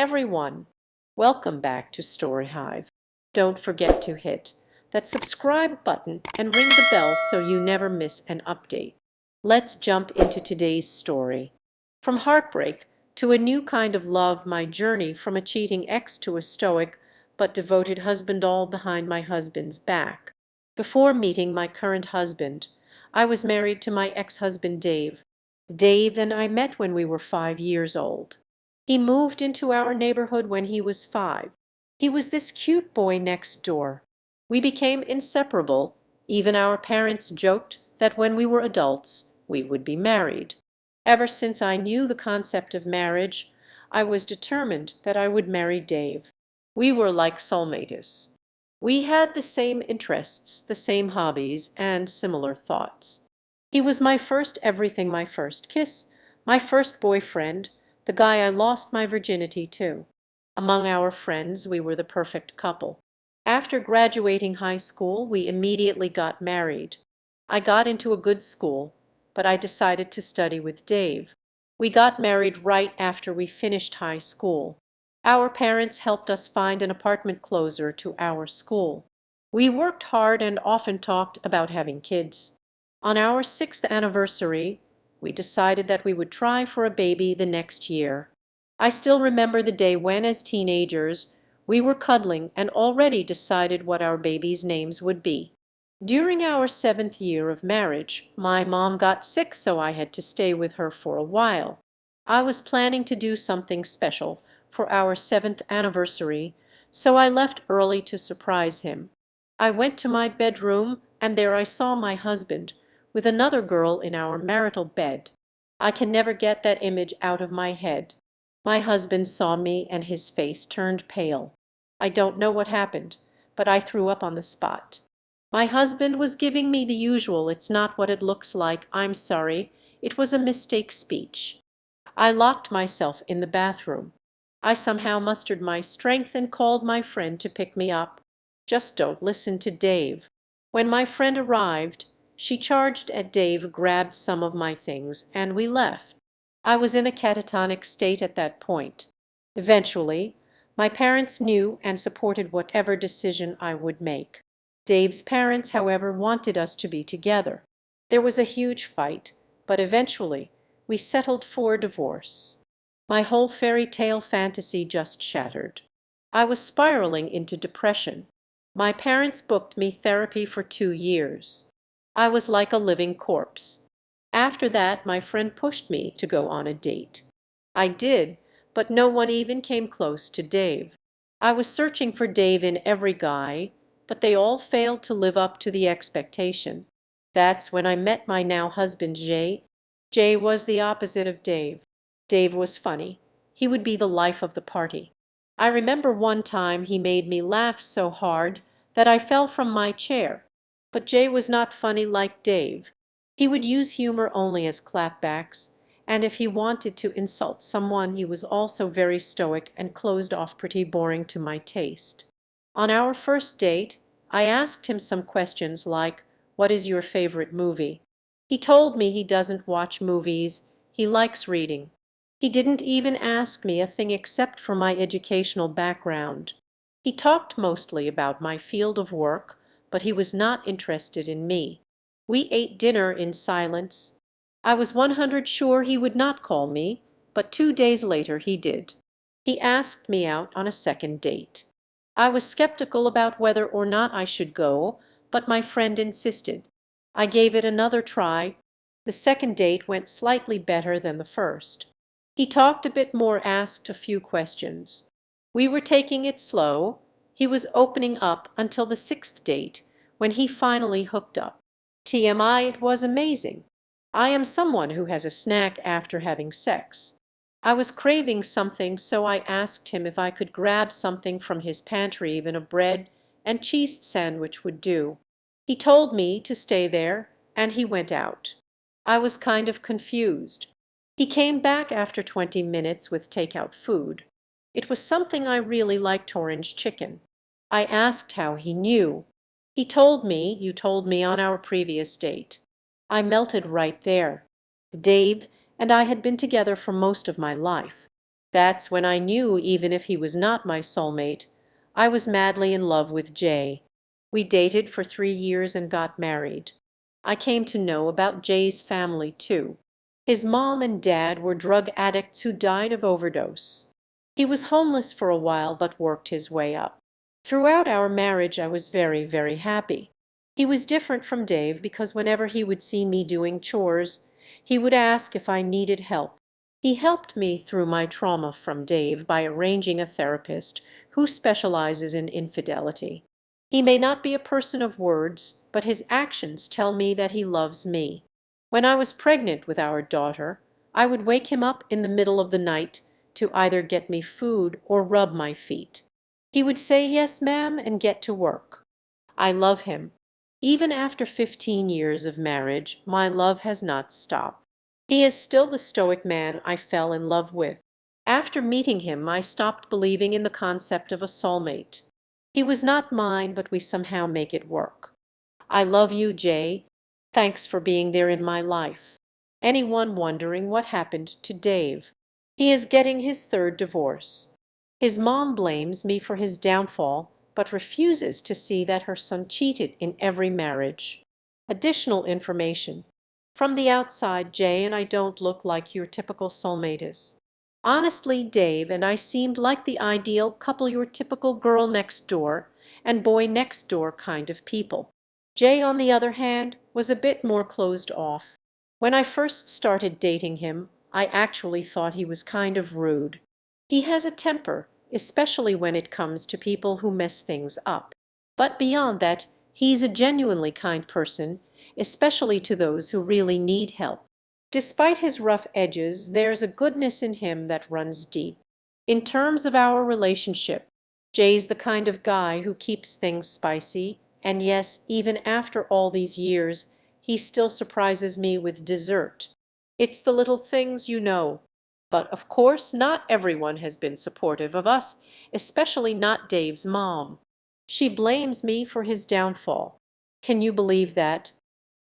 everyone! Welcome back to Story Hive. Don't forget to hit that subscribe button and ring the bell so you never miss an update. Let's jump into today's story. From heartbreak to a new kind of love, my journey from a cheating ex to a stoic but devoted husband, all behind my husband's back. Before meeting my current husband, I was married to my ex-husband Dave. Dave and I met when we were 5 years old. He moved into our neighborhood when he was 5. He was this cute boy next door. We became inseparable. Even our parents joked that when we were adults, we would be married. Ever since I knew the concept of marriage, I was determined that I would marry Dave. We were like soulmates. We had the same interests, the same hobbies, and similar thoughts. He was my first everything, my first kiss, my first boyfriend, the guy I lost my virginity to. Among our friends, we were the perfect couple. After graduating high school, we immediately got married. I got into a good school, but I decided to study with Dave. We got married right after we finished high school. Our parents helped us find an apartment closer to our school. We worked hard and often talked about having kids. On our 6th anniversary, we decided that we would try for a baby the next year. I still remember the day when, as teenagers, we were cuddling and already decided what our babies' names would be. During our 7th year of marriage, my mom got sick, so I had to stay with her for a while. I was planning to do something special for our 7th anniversary, so I left early to surprise him. I went to my bedroom, and there I saw my husband with another girl in our marital bed. I can never get that image out of my head. My husband saw me and his face turned pale. I don't know what happened, but I threw up on the spot. My husband was giving me the usual "it's not what it looks like, I'm sorry, it was a mistake" speech. I locked myself in the bathroom. I somehow mustered my strength and called my friend to pick me up. Just don't listen to Dave. When my friend arrived, she charged at Dave, grabbed some of my things, and we left. I was in a catatonic state at that point. Eventually, my parents knew and supported whatever decision I would make. Dave's parents, however, wanted us to be together. There was a huge fight, but eventually we settled for divorce. My whole fairy tale fantasy just shattered. I was spiraling into depression. My parents booked me therapy for 2 years. I was like a living corpse. After that, my friend pushed me to go on a date. I did, but no one even came close to Dave. I was searching for Dave in every guy, but they all failed to live up to the expectation. That's when I met my now husband, Jay. Jay was the opposite of Dave. Dave was funny. He would be the life of the party. I remember one time he made me laugh so hard that I fell from my chair. But Jay was not funny like Dave. He would use humor only as clapbacks, and if he wanted to insult someone, he was also very stoic and closed off, pretty boring to my taste. On our first date, I asked him some questions like, "What is your favorite movie?" He told me he doesn't watch movies, he likes reading. He didn't even ask me a thing except for my educational background. He talked mostly about my field of work, but he was not interested in me. We ate dinner in silence. I was 100% sure he would not call me, but 2 days later he did. He asked me out on a second date. I was skeptical about whether or not I should go, but my friend insisted. I gave it another try. The second date went slightly better than the first. He talked a bit more, asked a few questions. We were taking it slow. He was opening up until the 6th date, when he finally hooked up. TMI, it was amazing. I am someone who has a snack after having sex. I was craving something, so I asked him if I could grab something from his pantry, even a bread and cheese sandwich would do. He told me to stay there, and he went out. I was kind of confused. He came back after 20 minutes with takeout food. It was something I really liked, orange chicken. I asked how he knew. He told me, "You told me on our previous date." I melted right there. Dave and I had been together for most of my life. That's when I knew, even if he was not my soulmate, I was madly in love with Jay. We dated for 3 years and got married. I came to know about Jay's family too. His mom and dad were drug addicts who died of overdose. He was homeless for a while but worked his way up. Throughout our marriage I was very, very happy. He was different from Dave because whenever he would see me doing chores, he would ask if I needed help. He helped me through my trauma from Dave by arranging a therapist who specializes in infidelity. He may not be a person of words, but his actions tell me that he loves me. When I was pregnant with our daughter, I would wake him up in the middle of the night to either get me food or rub my feet. He would say, "Yes, ma'am," and get to work. I love him. Even after 15 years of marriage, my love has not stopped. He is still the stoic man I fell in love with. After meeting him, I stopped believing in the concept of a soulmate. He was not mine, but we somehow make it work. I love you, Jay. Thanks for being there in my life. Anyone wondering what happened to Dave? He is getting his third divorce. His mom blames me for his downfall, but refuses to see that her son cheated in every marriage. Additional information. From the outside, Jay and I don't look like your typical soulmates. Honestly, Dave and I seemed like the ideal couple, your typical girl next door and boy next door kind of people. Jay, on the other hand, was a bit more closed off. When I first started dating him, I actually thought he was kind of rude. He has a temper, especially when it comes to people who mess things up. But beyond that, he's a genuinely kind person, especially to those who really need help. Despite his rough edges, there's a goodness in him that runs deep. In terms of our relationship, Jay's the kind of guy who keeps things spicy, and yes, even after all these years, he still surprises me with dessert. It's the little things, you know. But of course, not everyone has been supportive of us, especially not Dave's mom. She blames me for his downfall. Can you believe that?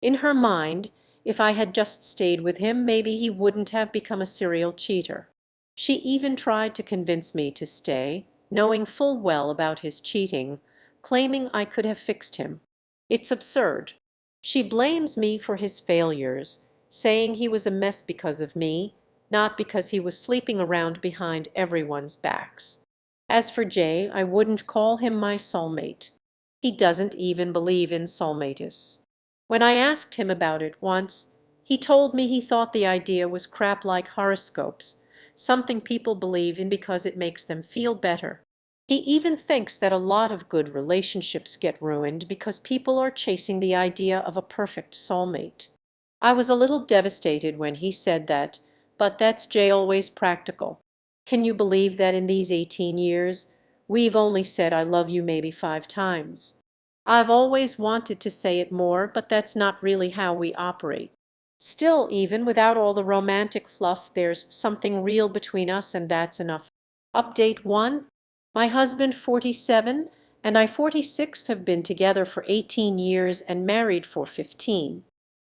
In her mind, if I had just stayed with him, maybe he wouldn't have become a serial cheater. She even tried to convince me to stay, knowing full well about his cheating, claiming I could have fixed him. It's absurd. She blames me for his failures, saying he was a mess because of me, not because he was sleeping around behind everyone's backs. As for Jay, I wouldn't call him my soulmate. He doesn't even believe in soulmates. When I asked him about it once, he told me he thought the idea was crap, like horoscopes, something people believe in because it makes them feel better. He even thinks that a lot of good relationships get ruined because people are chasing the idea of a perfect soulmate. I was a little devastated when he said that, but that's Jay, always practical. Can you believe that in these 18 years, we've only said "I love you" maybe 5 times? I've always wanted to say it more, but that's not really how we operate. Still, even without all the romantic fluff, there's something real between us, and that's enough. Update 1. My husband, 47, and I, 46, have been together for 18 years and married for 15.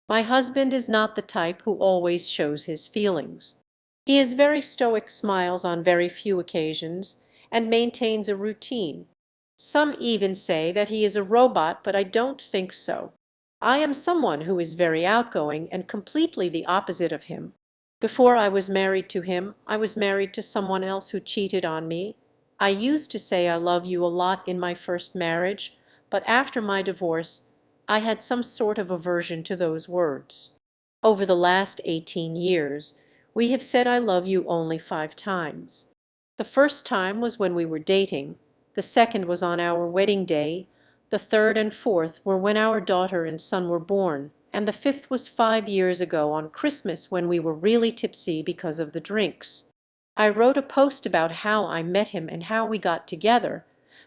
My husband is not the type who always shows his feelings. He is very stoic, smiles on very few occasions, and maintains a routine. Some even say that he is a robot, but I don't think so. I am someone who is very outgoing and completely the opposite of him. Before I was married to him, I was married to someone else who cheated on me. I used to say "I love you" a lot in my first marriage, but after my divorce, I had some sort of aversion to those words. Over the last 18 years, we have said "I love you" only 5 times. The first time was when we were dating, the second was on our wedding day, the third and fourth were when our daughter and son were born, and the fifth was 5 years ago on Christmas, when we were really tipsy because of the drinks. I wrote a post about how I met him and how we got together,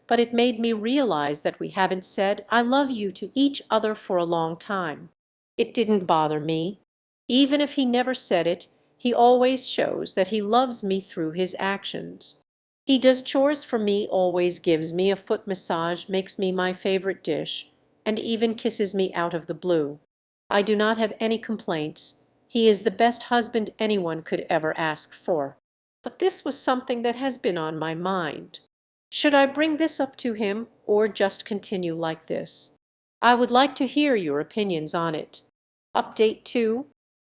but it made me realize that we haven't said "I love you" to each other for a long time. It didn't bother me. Even if he never said it, he always shows that he loves me through his actions. He does chores for me, always gives me a foot massage, makes me my favorite dish, and even kisses me out of the blue. I do not have any complaints. He is the best husband anyone could ever ask for. but this was something that has been on my mind. Should I bring this up to him or just continue like this? I would like to hear your opinions on it. Update 2.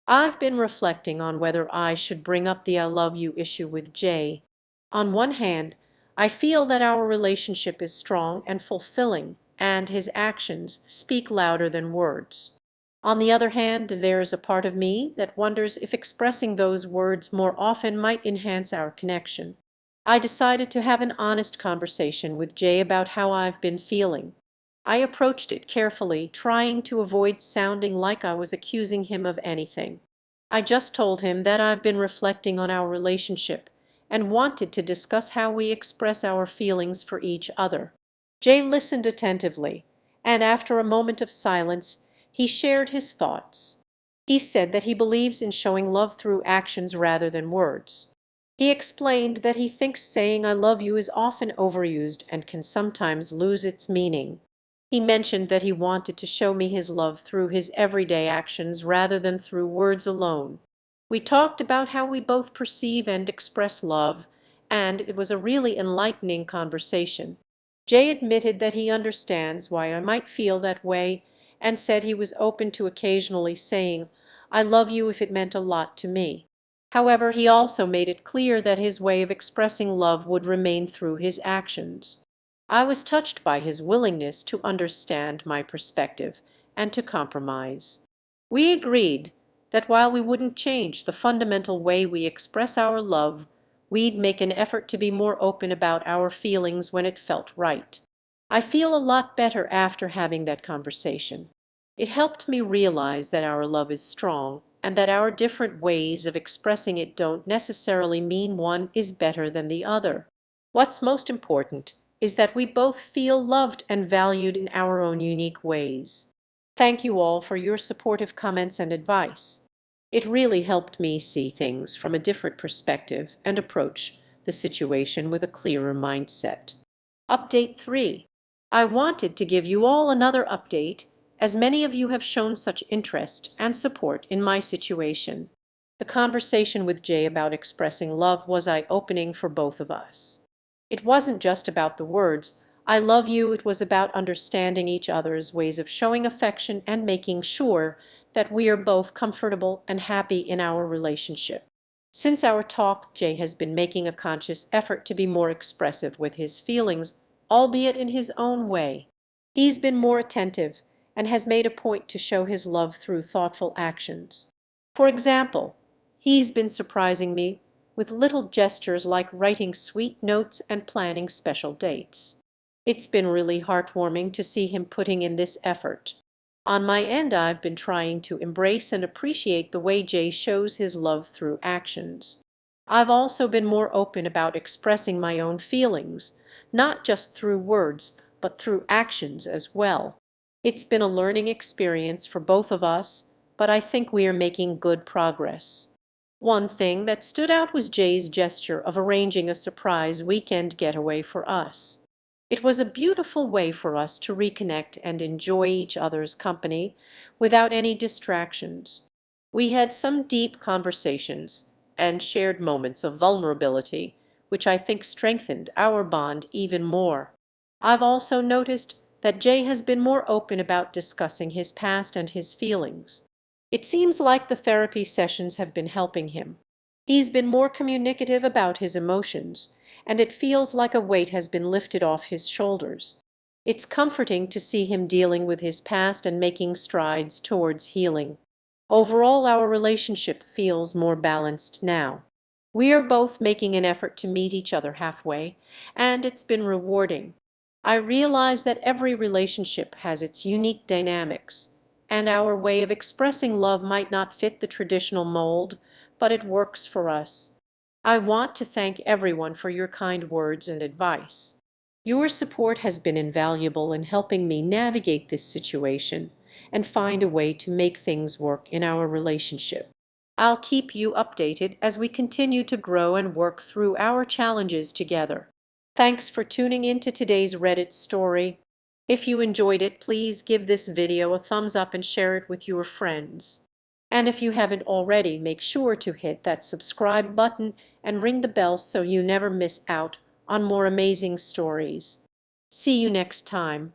I've been reflecting on whether I should bring up the I love you issue with Jay. On one hand, I feel that our relationship is strong and fulfilling, and his actions speak louder than words. On the other hand, there is a part of me that wonders if expressing those words more often might enhance our connection. I decided to have an honest conversation with Jay about how I've been feeling. I approached it carefully, trying to avoid sounding like I was accusing him of anything. I just told him that I've been reflecting on our relationship and wanted to discuss how we express our feelings for each other. Jay listened attentively, and after a moment of silence, he shared his thoughts. He said that he believes in showing love through actions rather than words. He explained that he thinks saying I love you is often overused and can sometimes lose its meaning. He mentioned that he wanted to show me his love through his everyday actions rather than through words alone. We talked about how we both perceive and express love, and it was a really enlightening conversation. Jay admitted that he understands why I might feel that way and said he was open to occasionally saying, I love you if it meant a lot to me. However, he also made it clear that his way of expressing love would remain through his actions. I was touched by his willingness to understand my perspective and to compromise. We agreed that while we wouldn't change the fundamental way we express our love, we'd make an effort to be more open about our feelings when it felt right. I feel a lot better after having that conversation. It helped me realize that our love is strong and that our different ways of expressing it don't necessarily mean one is better than the other. What's most important is that we both feel loved and valued in our own unique ways. Thank you all for your supportive comments and advice. It really helped me see things from a different perspective and approach the situation with a clearer mindset. Update 3. I wanted to give you all another update, as many of you have shown such interest and support in my situation. The conversation with Jay about expressing love was eye-opening for both of us. It wasn't just about the words, I love you, it was about understanding each other's ways of showing affection and making sure that we are both comfortable and happy in our relationship. Since our talk, Jay has been making a conscious effort to be more expressive with his feelings, albeit in his own way. He's been more attentive and has made a point to show his love through thoughtful actions. For example, he's been surprising me with little gestures like writing sweet notes and planning special dates. It's been really heartwarming to see him putting in this effort. On my end, I've been trying to embrace and appreciate the way Jay shows his love through actions. I've also been more open about expressing my own feelings, not just through words, but through actions as well. It's been a learning experience for both of us, but I think we are making good progress. One thing that stood out was Jay's gesture of arranging a surprise weekend getaway for us. It was a beautiful way for us to reconnect and enjoy each other's company without any distractions. We had some deep conversations and shared moments of vulnerability, which I think strengthened our bond even more. I've also noticed that Jay has been more open about discussing his past and his feelings. It seems like the therapy sessions have been helping him. He's been more communicative about his emotions, and it feels like a weight has been lifted off his shoulders. It's comforting to see him dealing with his past and making strides towards healing. Overall, our relationship feels more balanced now. We are both making an effort to meet each other halfway, and it's been rewarding. I realize that every relationship has its unique dynamics, and our way of expressing love might not fit the traditional mold, but it works for us. I want to thank everyone for your kind words and advice. Your support has been invaluable in helping me navigate this situation and find a way to make things work in our relationship. I'll keep you updated as we continue to grow and work through our challenges together. Thanks for tuning in to today's Reddit story. If you enjoyed it, please give this video a thumbs up and share it with your friends. And if you haven't already, make sure to hit that subscribe button and ring the bell so you never miss out on more amazing stories. See you next time.